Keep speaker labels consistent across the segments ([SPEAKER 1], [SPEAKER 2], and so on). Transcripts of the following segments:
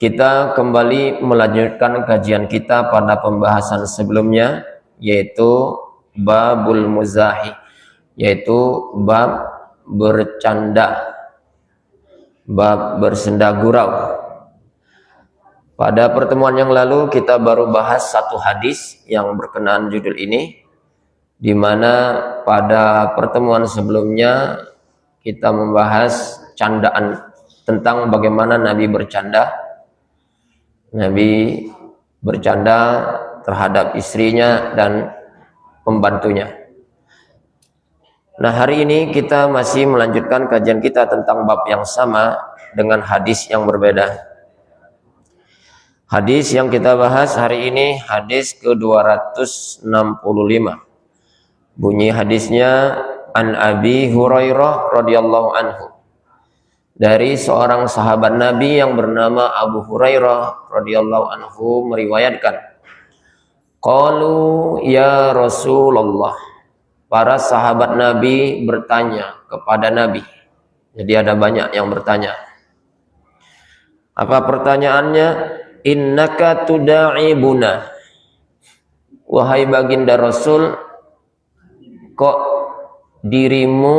[SPEAKER 1] Kita kembali melanjutkan kajian kita pada pembahasan sebelumnya, yaitu babul muzahi, yaitu bab bercanda, bab bersenda gurau. Pada pertemuan yang lalu kita baru bahas satu hadis yang berkenaan judul ini, di mana pada pertemuan sebelumnya kita membahas candaan, tentang bagaimana Nabi bercanda. Nabi bercanda terhadap istrinya dan pembantunya. Nah, hari ini kita masih melanjutkan kajian kita tentang bab yang sama dengan hadis yang berbeda. Hadis yang kita bahas hari ini hadis ke-265. Bunyi hadisnya, an Abi Hurairah radhiyallahu anhu. Dari seorang sahabat Nabi yang bernama Abu Hurairah radhiyallahu anhu meriwayatkan, qalu ya Rasulullah. Para sahabat Nabi bertanya kepada Nabi. Jadi ada banyak yang bertanya. Apa pertanyaannya? Innaka tuda'ibuna. Wahai baginda Rasul, kok dirimu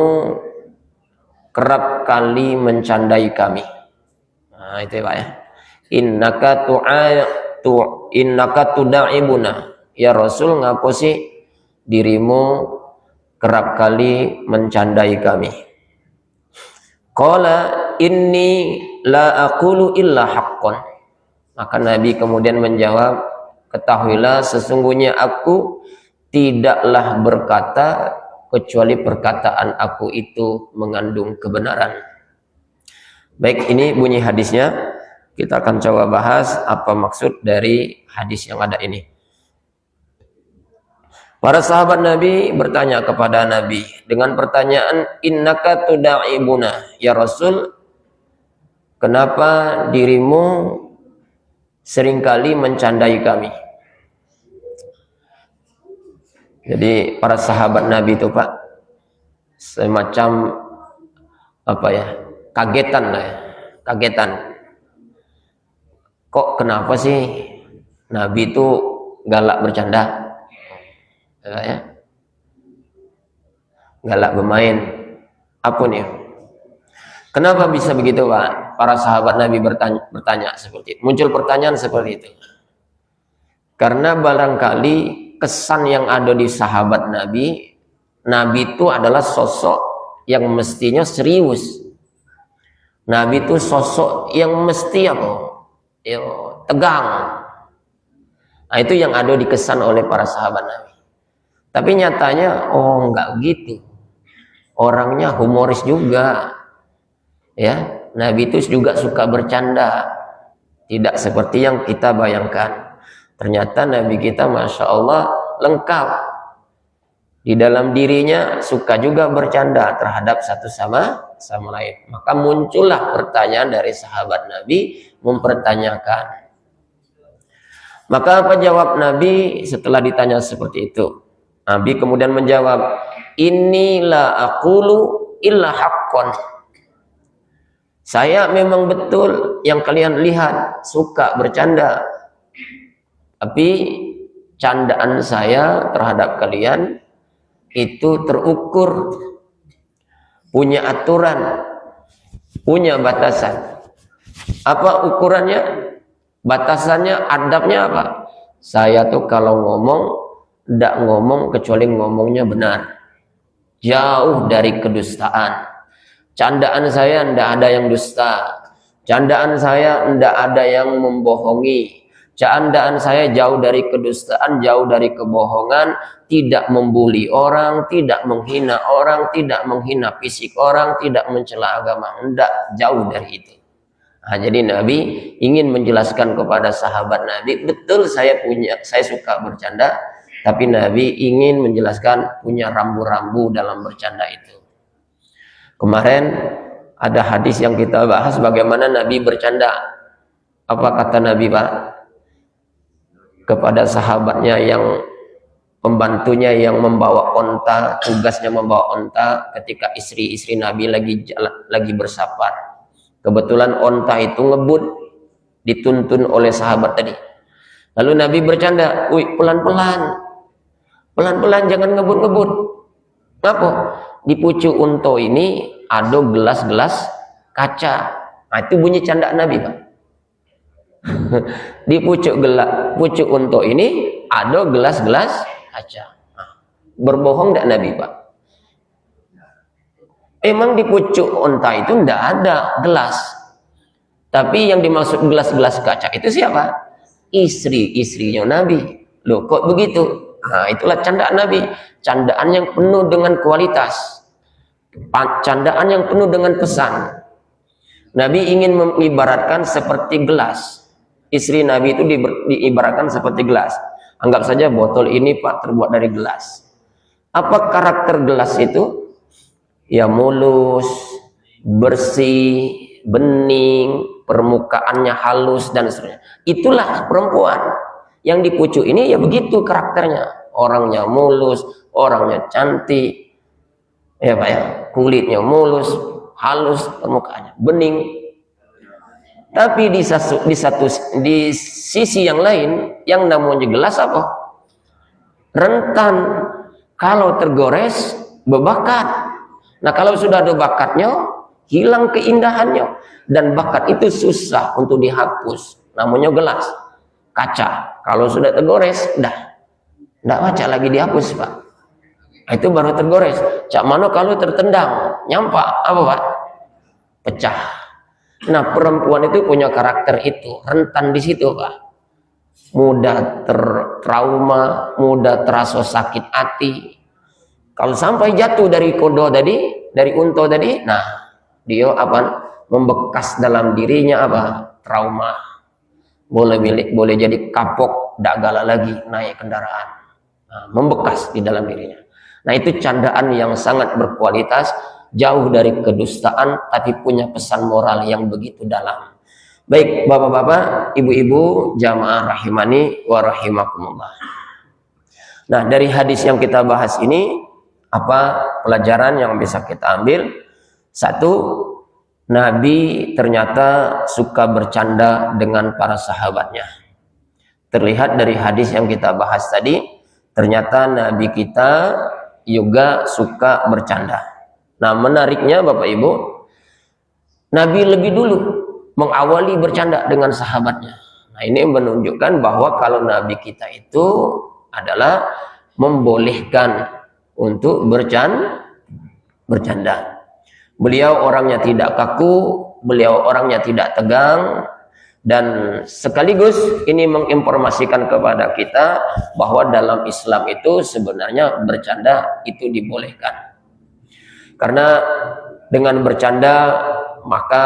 [SPEAKER 1] kerap kali mencandai kami. Nah, itu ya Pak ya. Innaka tuda'ibuna. Ya Rasul, ngapo sih dirimu kerap kali mencandai kami? Qala inni la aqulu illa haqqan. Maka Nabi kemudian menjawab, ketahuilah sesungguhnya aku tidaklah berkata kecuali perkataan aku itu mengandung kebenaran. Baik, ini bunyi hadisnya. Kita akan coba bahas apa maksud dari hadis yang ada ini. Para sahabat Nabi bertanya kepada Nabi dengan pertanyaan, innaka tuda'ibuna. Ya Rasul, kenapa dirimu seringkali mencandai kami? Jadi para sahabat Nabi itu Pak, semacam apa ya, kagetan lah ya, kagetan. Kok kenapa sih Nabi itu galak bercanda, ya? Galak bermain, apa nih? Kenapa bisa begitu Pak? Para sahabat Nabi bertanya seperti itu. Muncul pertanyaan seperti itu. Karena barangkali kesan yang ada di sahabat Nabi, Nabi itu adalah sosok yang mestinya serius. Nabi itu sosok yang mesti apa? Ya, tegang. Nah, itu yang ada di kesan oleh para sahabat Nabi. Tapi nyatanya, oh enggak gitu. Orangnya humoris juga. Ya, Nabi itu juga suka bercanda. Tidak seperti yang kita bayangkan. Ternyata Nabi kita Masya Allah lengkap. Di dalam dirinya suka juga bercanda terhadap satu sama lain. Maka muncullah pertanyaan dari sahabat Nabi mempertanyakan. Maka apa jawab Nabi setelah ditanya seperti itu? Nabi kemudian menjawab, inilah aqulu illa haqqan. Saya memang betul yang kalian lihat suka bercanda. Tapi candaan saya terhadap kalian itu terukur, punya aturan, punya batasan. Apa ukurannya? Batasannya, adabnya apa? Saya tuh kalau ngomong, tidak ngomong kecuali ngomongnya benar. Jauh dari kedustaan. Candaan saya tidak ada yang dusta. Candaan saya tidak ada yang membohongi. Candaan saya jauh dari kedustaan, jauh dari kebohongan, tidak membuli orang, tidak menghina orang, tidak menghina fisik orang, tidak mencela agama. Tidak, jauh dari itu. Nah, jadi Nabi ingin menjelaskan kepada sahabat Nabi, betul saya suka bercanda, tapi Nabi ingin menjelaskan punya rambu-rambu dalam bercanda itu. Kemarin ada hadis yang kita bahas bagaimana Nabi bercanda. Apa kata Nabi Pak? Kepada sahabatnya yang pembantunya yang membawa onta, tugasnya membawa onta ketika istri-istri Nabi lagi bersafar. Kebetulan onta itu ngebut. dituntun oleh sahabat tadi. Lalu Nabi bercanda, "Wih, pelan-pelan. Pelan-pelan, jangan ngebut-ngebut." Ngapa? Di pucuk unta ini ada gelas-gelas kaca. Nah, itu bunyi candaan Nabi, Pak. Di pucuk unta ini ada gelas-gelas kaca. Nah, berbohong tidak Nabi, Pak? Emang di pucuk unta itu tidak ada gelas. Tapi yang dimaksud gelas-gelas kaca itu siapa? Istri-istrinya Nabi. Loh, kok begitu? Nah, itulah candaan Nabi. Candaan yang penuh dengan kualitas. Candaan yang penuh dengan pesan. Nabi ingin mengibaratkan seperti gelas. Istri Nabi itu diibaratkan seperti gelas. Anggap saja botol ini, Pak, terbuat dari gelas. Apa karakter gelas itu? Ya mulus, bersih, bening, permukaannya halus dan seterusnya. Itulah perempuan. Yang di pucuk ini ya begitu karakternya. Orangnya mulus, orangnya cantik. Ya Pak ya, kulitnya mulus, halus, permukaannya bening. Tapi di sisi yang lain, yang namanya gelas apa? Rentan. Kalau tergores, berbakat. Nah, kalau sudah ada bakatnya, hilang keindahannya. Dan bakat itu susah untuk dihapus. Namanya gelas kaca. Kalau sudah tergores, dah tidak baca lagi dihapus, Pak. Itu baru tergores. Cak mana kalau tertendang, nyampak apa, Pak? Pecah. Nah, perempuan itu punya karakter itu, rentan di situ, Pak. Mudah tertrauma, mudah terasa sakit hati. Kalau sampai jatuh dari kodo tadi, dari unta tadi, nah dia apa? Membekas dalam dirinya apa? Trauma. Boleh jadi kapok, tidak galak lagi naik kendaraan. Nah, membekas di dalam dirinya. Nah, itu candaan yang sangat berkualitas, jauh dari kedustaan, tapi punya pesan moral yang begitu dalam. Baik, bapak-bapak, ibu-ibu, jamaah rahimani wa rahimakumullah. Nah, dari hadis yang kita bahas ini, apa pelajaran yang bisa kita ambil? Satu, Nabi ternyata suka bercanda dengan para sahabatnya. Terlihat dari hadis yang kita bahas tadi, ternyata Nabi kita juga suka bercanda. Nah, menariknya Bapak Ibu, Nabi lebih dulu mengawali bercanda dengan sahabatnya. Nah, ini menunjukkan bahwa kalau Nabi kita itu adalah membolehkan untuk bercanda. Beliau orangnya tidak kaku, beliau orangnya tidak tegang, dan sekaligus ini menginformasikan kepada kita bahwa dalam Islam itu sebenarnya bercanda itu dibolehkan. Karena dengan bercanda maka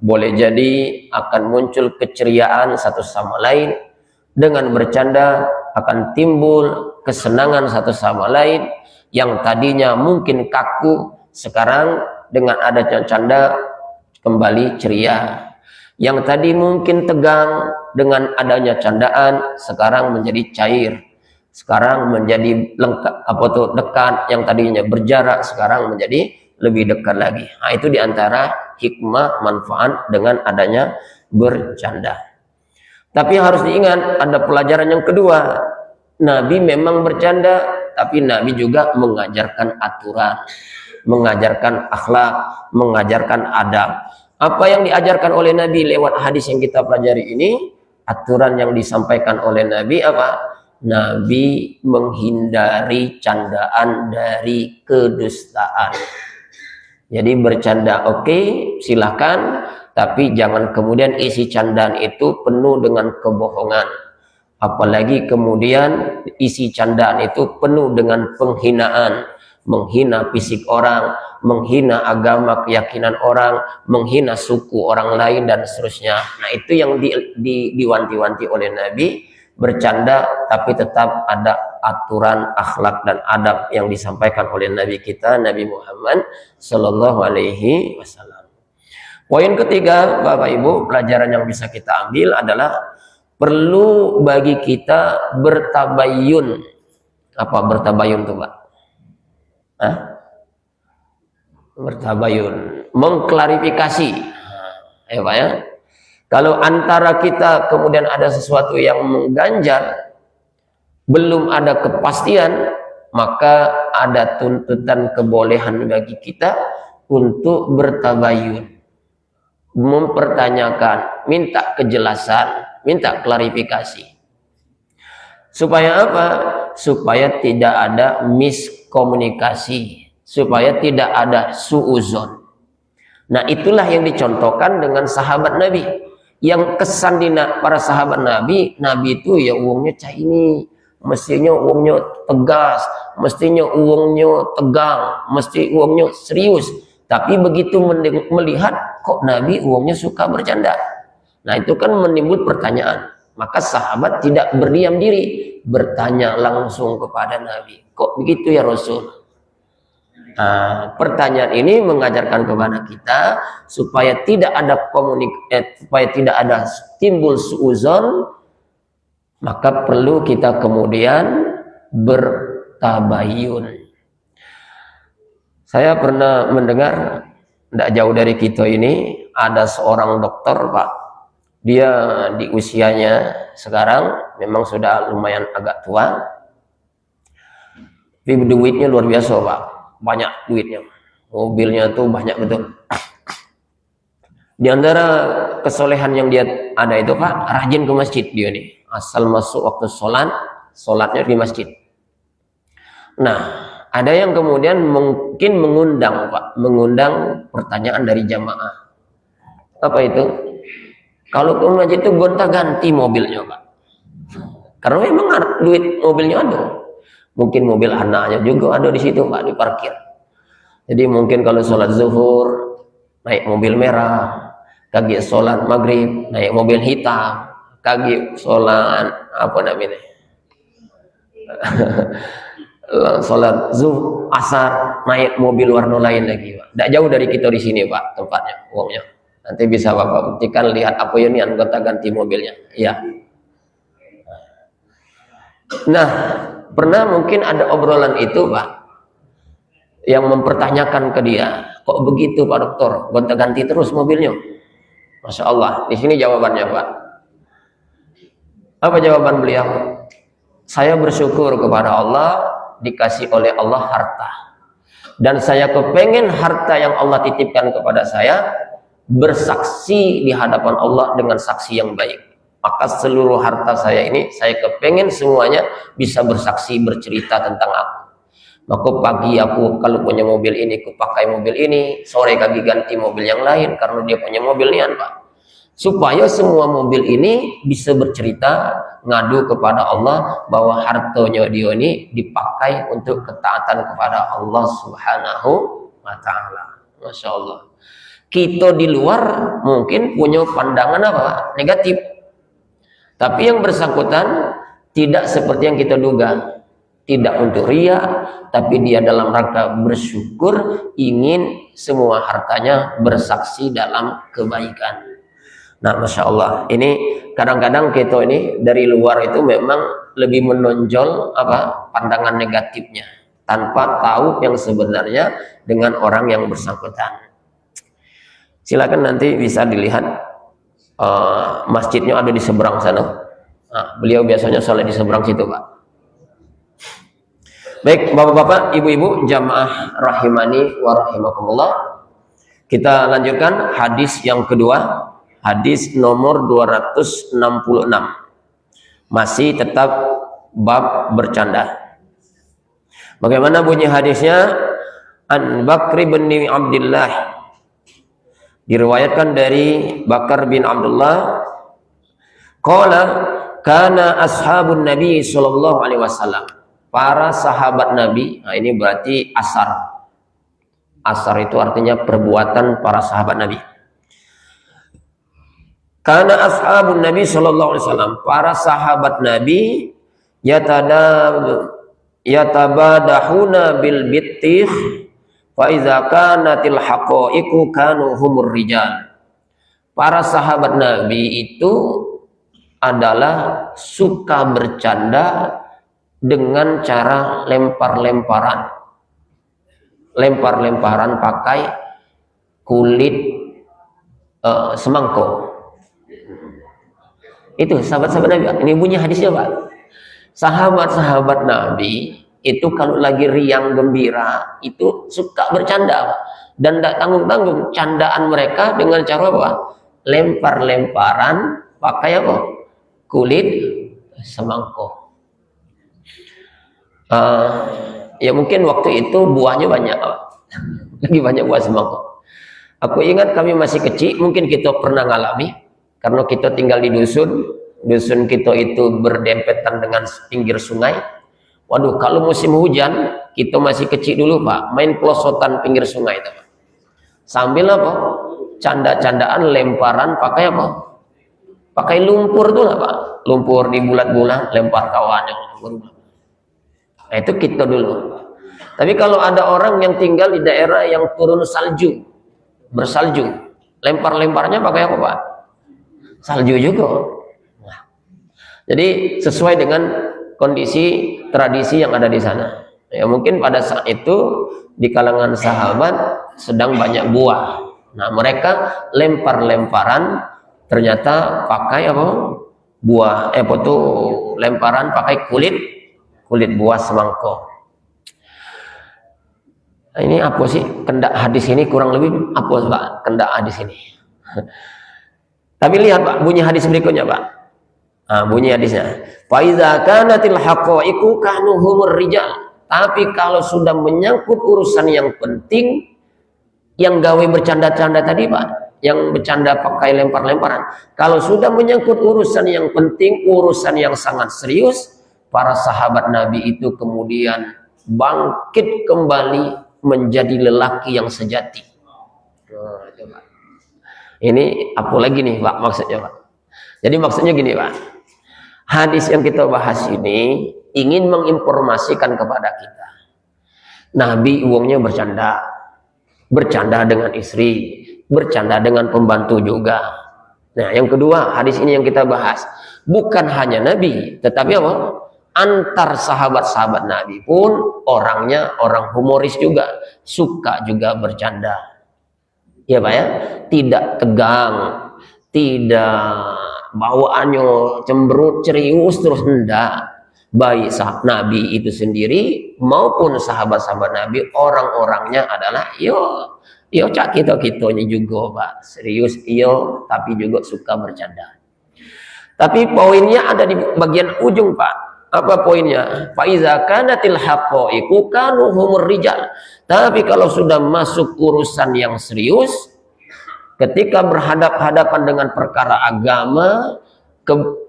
[SPEAKER 1] boleh jadi akan muncul keceriaan satu sama lain. Dengan bercanda akan timbul kesenangan satu sama lain. Yang tadinya mungkin kaku, sekarang dengan ada canda kembali ceria. Yang tadi mungkin tegang, dengan adanya candaan sekarang menjadi cair. Sekarang menjadi lengkap, dekat. Yang tadinya berjarak sekarang menjadi lebih dekat lagi. Nah, itu diantara hikmah manfaat dengan adanya bercanda. Tapi harus diingat, ada pelajaran yang kedua. Nabi memang bercanda, tapi Nabi juga mengajarkan aturan, mengajarkan akhlak, mengajarkan adab. Apa yang diajarkan oleh Nabi lewat hadis yang kita pelajari ini, aturan yang disampaikan oleh Nabi apa? Nabi menghindari candaan dari kedustaan. Jadi bercanda oke, silahkan, tapi jangan kemudian isi candaan itu penuh dengan kebohongan. Apalagi kemudian isi candaan itu penuh dengan penghinaan, menghina fisik orang, menghina agama, keyakinan orang, menghina suku orang lain dan seterusnya. Nah, itu yang diwanti-wanti oleh Nabi, bercanda tapi tetap ada aturan akhlak dan adab yang disampaikan oleh Nabi kita, Nabi Muhammad Sallallahu Alaihi Wasallam. Poin ketiga, Bapak Ibu, pelajaran yang bisa kita ambil adalah perlu bagi kita bertabayun. Apa bertabayun tuh, Pak? Hah? Bertabayun, mengklarifikasi. Ya Pak ya. Kalau antara kita kemudian ada sesuatu yang mengganjal, belum ada kepastian, maka ada tuntutan kebolehan bagi kita untuk bertabayun, mempertanyakan, minta kejelasan, minta klarifikasi. Supaya apa? Supaya tidak ada miskomunikasi, supaya tidak ada suuzon. Nah, itulah yang dicontohkan dengan sahabat Nabi. Yang kesan di para sahabat Nabi, Nabi itu ya uangnya cah ini, mestinya uangnya tegas, mestinya uangnya tegang, mesti uangnya serius. Tapi begitu melihat kok Nabi uangnya suka bercanda, nah itu kan menimbul pertanyaan. Maka sahabat tidak berdiam diri, bertanya langsung kepada Nabi, kok begitu ya Rasul? Nah, pertanyaan ini mengajarkan kepada kita supaya tidak ada supaya tidak ada timbul suuzon, maka perlu kita kemudian bertabayun. Saya pernah mendengar, tidak jauh dari kita ini, ada seorang dokter, Pak. Dia di usianya sekarang memang sudah lumayan agak tua, tapi duitnya luar biasa, Pak. Banyak duitnya, mobilnya tuh banyak betul. Di antara kesolehan yang dia ada itu, Pak, rajin ke masjid dia nih. Asal masuk waktu sholatnya di masjid. Nah, ada yang kemudian mungkin mengundang, Pak, mengundang pertanyaan dari jamaah. Apa itu? Kalau ke masjid itu gonta-ganti mobilnya, Pak. Karena memang duit mobilnya ada. Mungkin mobil anaknya juga ada di situ, Pak, diparkir. Jadi mungkin kalau sholat zuhur naik mobil merah, kaki sholat maghrib naik mobil hitam, kaki sholat apa namanya? Sholat zuhur asar naik mobil warna lain lagi, Pak. Tidak jauh dari kita di sini, Pak, tempatnya, uangnya. Nanti bisa Bapak buktikan, lihat apa ini anggota ganti mobilnya. Ya. Nah, pernah mungkin ada obrolan itu, Pak, yang mempertanyakan ke dia, kok begitu Pak Dokter, gonta-ganti terus mobilnya? Masya Allah. Di sini jawabannya, Pak. Apa jawaban beliau? Saya bersyukur kepada Allah, dikasih oleh Allah harta, dan saya kepengen harta yang Allah titipkan kepada saya bersaksi di hadapan Allah dengan saksi yang baik. Maka seluruh harta saya ini saya kepengen semuanya bisa bersaksi, bercerita tentang aku. Maka pagi aku kalau punya mobil ini aku pakai mobil ini, sore kaki ganti mobil yang lain karena dia punya mobil nian, Pak. Supaya semua mobil ini bisa bercerita, ngadu kepada Allah bahwa hartanya dia ini dipakai untuk ketaatan kepada Allah Subhanahu wa Ta'ala. Masya Allah. Kita di luar mungkin punya pandangan apa? Negatif. Tapi yang bersangkutan tidak seperti yang kita duga. Tidak untuk ria, tapi dia dalam rangka bersyukur, ingin semua hartanya bersaksi dalam kebaikan. Nah, Masya Allah, ini kadang-kadang kita ini dari luar itu memang lebih menonjol pandangan negatifnya, tanpa tahu yang sebenarnya dengan orang yang bersangkutan. Silakan nanti bisa dilihat, masjidnya ada di seberang sana. Nah, beliau biasanya sholat di seberang situ, Pak. Baik, bapak-bapak, ibu-ibu, jamaah rahimani wa rahimakumullah. Kita lanjutkan hadis yang kedua, hadis nomor 266. Masih tetap bab bercanda. Bagaimana bunyi hadisnya? An Bakri bin Abdullah, diriwayatkan dari Bakar bin Abdullah, qala kana ashabun Nabi sallallahu alaihi wasallam, para sahabat Nabi. Nah, ini berarti asar. Asar itu artinya perbuatan para sahabat Nabi. Kana ashabun Nabi sallallahu alaihi wasallam, para sahabat Nabi yatabadahuna bil bittih fa iza kanatil haqaiqu kanu humur rijal. Para sahabat Nabi itu adalah suka bercanda dengan cara lempar-lemparan pakai kulit semangkuk. Itu sahabat-sahabat Nabi. Ini bunyi hadisnya, Pak. Sahabat-sahabat Nabi itu kalau lagi riang gembira itu suka bercanda, Pak. Dan tidak tanggung-tanggung candaan mereka dengan cara apa? Lempar-lemparan pakai apa? Kulit semangkuk. Ya mungkin waktu itu buahnya banyak, Pak. Lagi banyak buah semangkuk. Aku ingat kami masih kecil, mungkin kita pernah ngalami, karena kita tinggal di dusun kita itu berdempetan dengan pinggir sungai. Waduh, kalau musim hujan, kita masih kecil dulu, Pak, main pelosotan pinggir sungai itu, Pak. Sambil apa? Canda-candaan, lemparan, pakai apa? Pakai lumpur tuh lah, Pak. Lumpur di bulat-bulat, lempar kawan yang lumpur. Nah, itu kita dulu. Tapi kalau ada orang yang tinggal di daerah yang turun salju, bersalju, lempar-lemparnya pakai apa, Pak? Salju juga. Nah, jadi sesuai dengan kondisi tradisi yang ada di sana. Ya mungkin pada saat itu di kalangan sahabat sedang banyak buah. Nah, mereka lempar-lemparan ternyata pakai apa? Buah, lemparan pakai kulit buah semangkuk. Nah, ini apa sih kendak hadis ini, kurang lebih apa, Pak, kendak hadis ini? Tapi lihat, Pak, bunyi hadis berikutnya, Pak. Nah, bunyi hadisnya. Fa iza kanatil haqaiqu kanu humur rijal. Tapi kalau sudah menyangkut urusan yang penting, yang gawe bercanda-canda tadi, Pak, yang bercanda pakai lempar-lemparan. Kalau sudah menyangkut urusan yang penting, urusan yang sangat serius, para sahabat Nabi itu kemudian bangkit kembali menjadi lelaki yang sejati. Ini apa lagi nih, Pak, maksudnya, Pak? Jadi maksudnya gini, Pak. Hadis yang kita bahas ini ingin menginformasikan kepada kita. Nabi uangnya bercanda dengan istri, bercanda dengan pembantu juga. Nah, yang kedua, hadis ini yang kita bahas bukan hanya Nabi, tetapi apa? Antar sahabat-sahabat Nabi pun orangnya orang humoris juga, suka juga bercanda. Ya, Pak, ya, tidak tegang, tidak bawaannya cemberut, serius terus, hendak. Baik sahabat Nabi itu sendiri maupun sahabat-sahabat Nabi, orang-orangnya adalah yo cak kita-kitanya juga, Pak, serius tapi juga suka bercanda. Tapi poinnya ada di bagian ujung, Pak. Apa poinnya? Fa iza kanatil haqaiqu kanu humur rijal. Tapi kalau sudah masuk urusan yang serius, ketika berhadap-hadapan dengan perkara agama,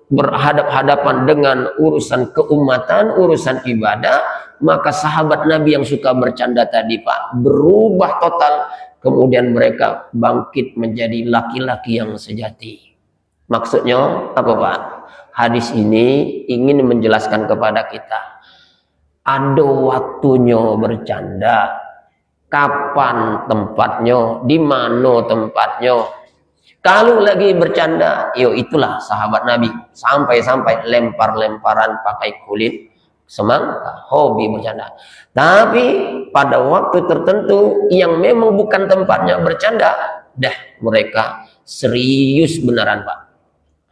[SPEAKER 1] berhadap-hadapan dengan urusan keumatan, urusan ibadah, maka sahabat Nabi yang suka bercanda tadi, Pak, berubah total. Kemudian mereka bangkit menjadi laki-laki yang sejati. Maksudnya apa, Pak? Hadis ini ingin menjelaskan kepada kita, ada waktunya bercanda, kapan tempatnya, di mana tempatnya. Kalau lagi bercanda, itulah sahabat Nabi, sampai-sampai lempar-lemparan pakai kulit semangka, hobi bercanda. Tapi pada waktu tertentu yang memang bukan tempatnya bercanda, mereka serius beneran, Pak.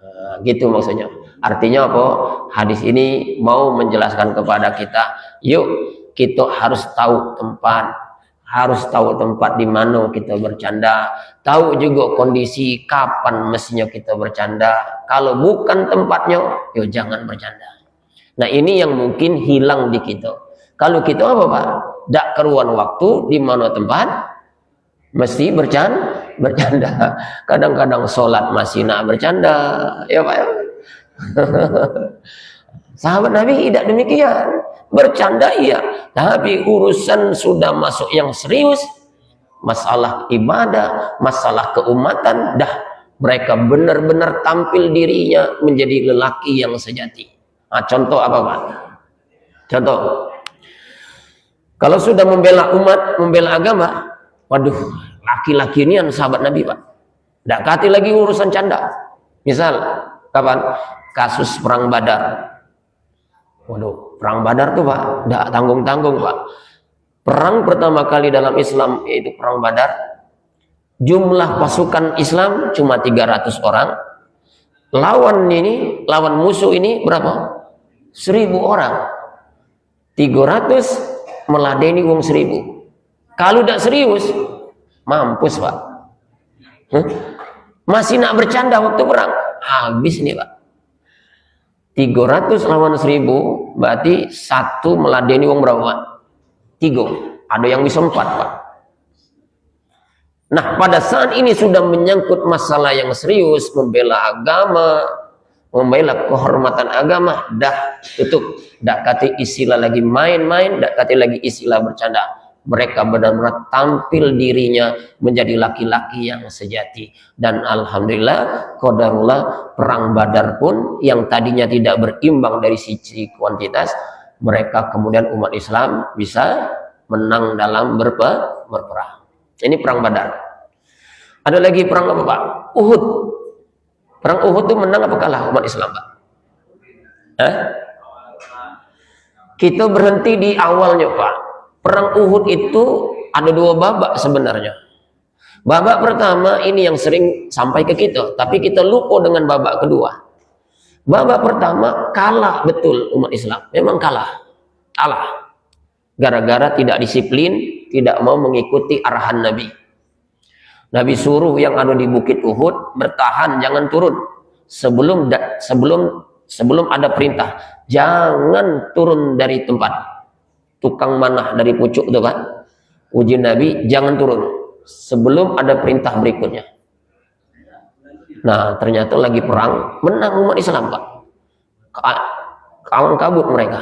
[SPEAKER 1] Nah, gitu maksudnya. Artinya apa? Hadis ini mau menjelaskan kepada kita, yuk kita harus tahu tempat di mana kita bercanda, tahu juga kondisi kapan mestinya kita bercanda. Kalau bukan tempatnya, yuk jangan bercanda. Nah, ini yang mungkin hilang di kita. Kalau kita apa, Pak? Tidak keruan waktu, di mana tempat mesti bercanda. Kadang-kadang sholat masih nak bercanda, ya, Pak, ya? Sahabat Nabi tidak demikian, bercanda iya, tapi urusan sudah masuk yang serius, masalah ibadah, masalah keumatan, mereka benar-benar tampil dirinya menjadi lelaki yang sejati. Nah, contoh apa, Pak? Contoh, kalau sudah membela umat, membela agama, waduh, laki-laki ini yang sahabat Nabi, Pak, tidak kati lagi urusan canda. Misal kapan? Kasus perang Badar. Waduh, perang Badar tuh, Pak, tidak tanggung-tanggung, Pak. Perang pertama kali dalam Islam yaitu perang Badar. Jumlah pasukan Islam cuma 300 orang. lawan musuh ini berapa? 1000 orang. 300 meladeni wong 1000. Kalau tidak serius, mampus Pak. Masih nak bercanda waktu perang, habis nih Pak. 300 lawan 1000, berarti 1 meladeni wong berapa Pak? 3. Ada yang bisa 4 Pak. Nah, pada saat ini sudah menyangkut masalah yang serius, membela agama, membela kehormatan agama, dah tutup. Dak kati istilah lagi main-main, dak kati lagi istilah bercanda. Mereka benar-benar tampil dirinya menjadi laki-laki yang sejati. Dan alhamdulillah, qadarullah, perang Badar pun yang tadinya tidak berimbang dari sisi kuantitas, mereka kemudian umat Islam bisa menang dalam berperang. Ini perang Badar. Ada lagi perang apa Pak? Uhud. Perang Uhud itu menang apa kalah umat Islam Pak? Kita berhenti di awalnya Pak. Perang Uhud itu ada 2 babak sebenarnya. Babak pertama ini yang sering sampai ke kita, tapi kita lupa dengan babak kedua. Babak pertama kalah betul umat Islam, memang kalah. Gara-gara tidak disiplin, tidak mau mengikuti arahan Nabi. Nabi suruh yang ada di Bukit Uhud bertahan, jangan turun sebelum ada perintah. Jangan turun dari tempat. Tukang manah dari pucuk itu Pak, uji Nabi, jangan turun sebelum ada perintah berikutnya. Nah, ternyata lagi perang, menang umat Islam Pak. Kawan kabut mereka.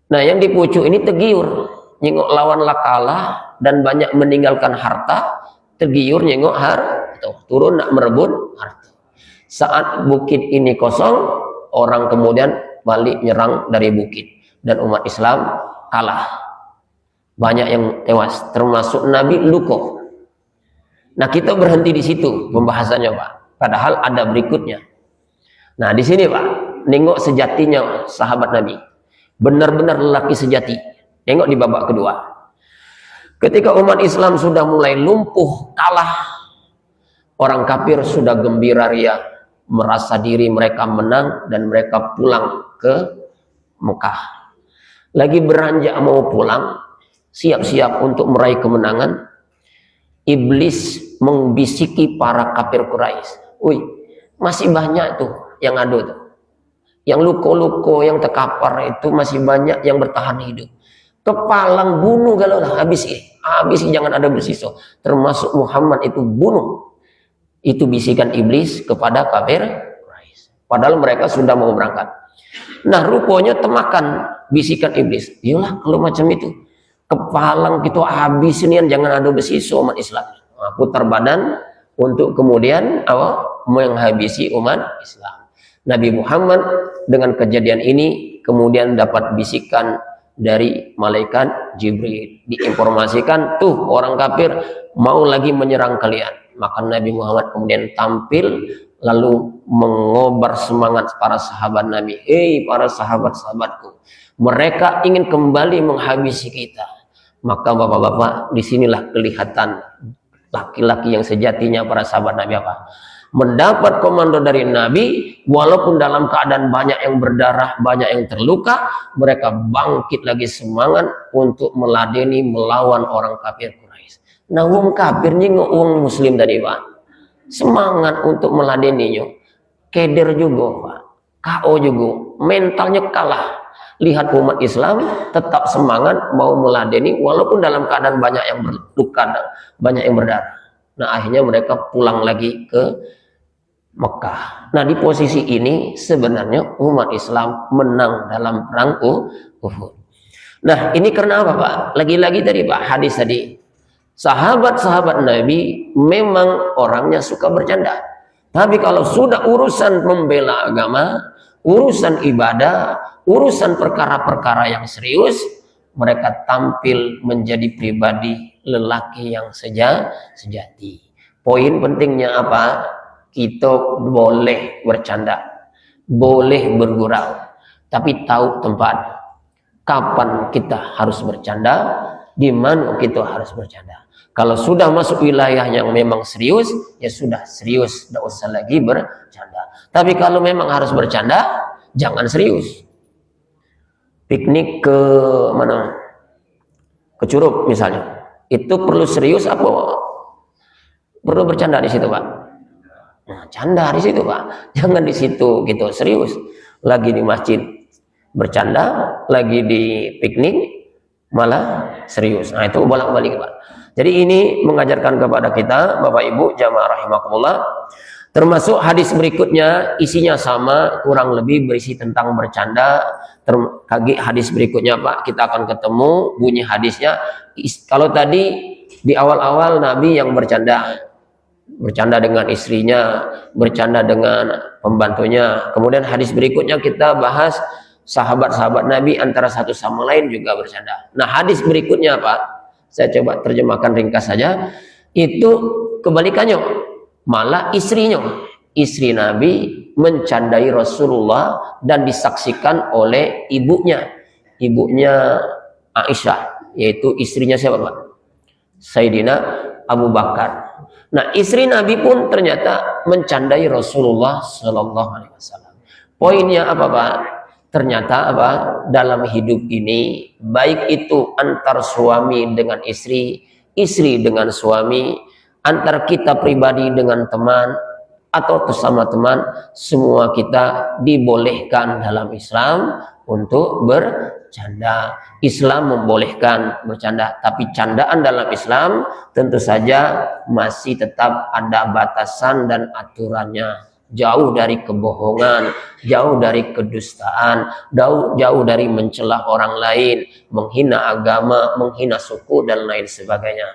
[SPEAKER 1] Nah, yang di pucuk ini tergiur, nyengok lawan kalah dan banyak meninggalkan harta, tergiur nyengok turun nak merebut harta. Saat bukit ini kosong, orang kemudian balik nyerang dari bukit dan umat Islam kalah. Banyak yang tewas, termasuk Nabi luka. Nah, kita berhenti di situ pembahasannya Pak. Padahal ada berikutnya. Nah, di sini Pak, nengok sejatinya sahabat Nabi. Benar-benar lelaki sejati. Nengok di babak kedua. Ketika umat Islam sudah mulai lumpuh, kalah, orang kafir sudah gembira ria, merasa diri mereka menang dan mereka pulang ke Mekah. Lagi beranjak mau pulang, siap-siap untuk meraih kemenangan, iblis membisiki para kafir Quraisy. Wih, masih banyak tuh yang ada tuh. Yang luko-luko, yang terkapar itu masih banyak yang bertahan hidup. Kepalang bunuh kalau lah, habis jangan ada bersisa. Termasuk Muhammad itu bunuh. Itu bisikan iblis kepada kafir Quraisy. Padahal mereka sudah mau berangkat. Nah, rupanya temakan bisikan iblis. Iyalah kalau macam itu. Kepalang kita habis ini, jangan ada bersisa umat Islam. Nah, putar badan untuk kemudian menghabisi umat Islam. Nabi Muhammad dengan kejadian ini kemudian dapat bisikan dari malaikat Jibril. Diinformasikan, tuh orang kafir mau lagi menyerang kalian. Maka Nabi Muhammad kemudian tampil lalu mengobar semangat para sahabat Nabi. Hei para sahabat-sahabatku, mereka ingin kembali menghabisi kita. Maka bapak-bapak, disinilah kelihatan laki-laki yang sejatinya para sahabat Nabi apa? Mendapat komando dari Nabi, walaupun dalam keadaan banyak yang berdarah, banyak yang terluka, mereka bangkit lagi semangat untuk meladeni melawan orang kafir Quraisy. Nah, wong kafir nyingok wong muslim tadi Pak, semangat untuk meladeninya, keder juga Pak, KO juga, mentalnya kalah. Lihat umat Islam tetap semangat mau meladeni walaupun dalam keadaan banyak yang berluka, banyak yang berdarah. Nah, akhirnya mereka pulang lagi ke Mekah. Nah, di posisi ini sebenarnya umat Islam menang dalam perang Uhud. Nah, ini karena apa Pak? Lagi-lagi tadi Pak, hadis tadi. Sahabat-sahabat Nabi memang orangnya suka bercanda. Tapi kalau sudah urusan membela agama, urusan ibadah, urusan perkara-perkara yang serius, mereka tampil menjadi pribadi lelaki yang sejati. Poin pentingnya apa? Kita boleh bercanda, boleh bergurau, tapi tahu tempat. Kapan kita harus bercanda, di mana kita harus bercanda. Kalau sudah masuk wilayah yang memang serius, ya sudah serius, tidak usah lagi bercanda. Tapi kalau memang harus bercanda, jangan serius. Piknik ke mana? Ke Curug misalnya, itu perlu serius apa? Perlu bercanda di situ, Pak? Nah, canda di situ, Pak. Jangan di situ gitu, serius. Lagi di masjid bercanda, lagi di piknik malah serius. Nah, itu bolak-balik, Pak. Jadi ini mengajarkan kepada kita, Bapak Ibu jamaah rahimakumullah, termasuk hadis berikutnya isinya sama, kurang lebih berisi tentang bercanda. Hadis berikutnya, Pak, kita akan ketemu bunyi hadisnya. Kalau tadi di awal-awal Nabi yang bercanda dengan istrinya, bercanda dengan pembantunya. Kemudian hadis berikutnya kita bahas sahabat-sahabat Nabi antara satu sama lain juga bercanda. Nah, hadis berikutnya, Pak, saya coba terjemahkan ringkas saja. Itu kebalikannya, malah istri Nabi mencandai Rasulullah dan disaksikan oleh ibunya Aisyah, yaitu istrinya siapa, Pak? Sayyidina Abu Bakar. Nah, istri Nabi pun ternyata mencandai Rasulullah Shallallahu Alaihi Wasallam. Poinnya apa, Pak? Ternyata apa? Dalam hidup ini, baik itu antar suami dengan istri dengan suami, antar kita pribadi dengan teman, atau bersama teman, semua kita dibolehkan dalam Islam untuk bercanda. Islam membolehkan bercanda, tapi candaan dalam Islam tentu saja masih tetap ada batasan dan aturannya. Jauh dari kebohongan, jauh dari kedustaan, jauh dari mencela orang lain, menghina agama, menghina suku, dan lain sebagainya.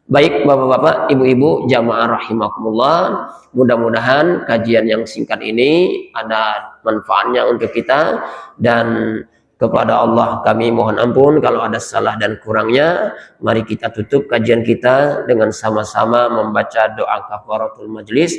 [SPEAKER 1] Baik bapak-bapak, ibu-ibu, jamaah rahimakumullah, mudah-mudahan kajian yang singkat ini ada manfaatnya untuk kita, dan kepada Allah kami mohon ampun kalau ada salah dan kurangnya. Mari kita tutup kajian kita dengan sama-sama membaca doa kafaratul majlis.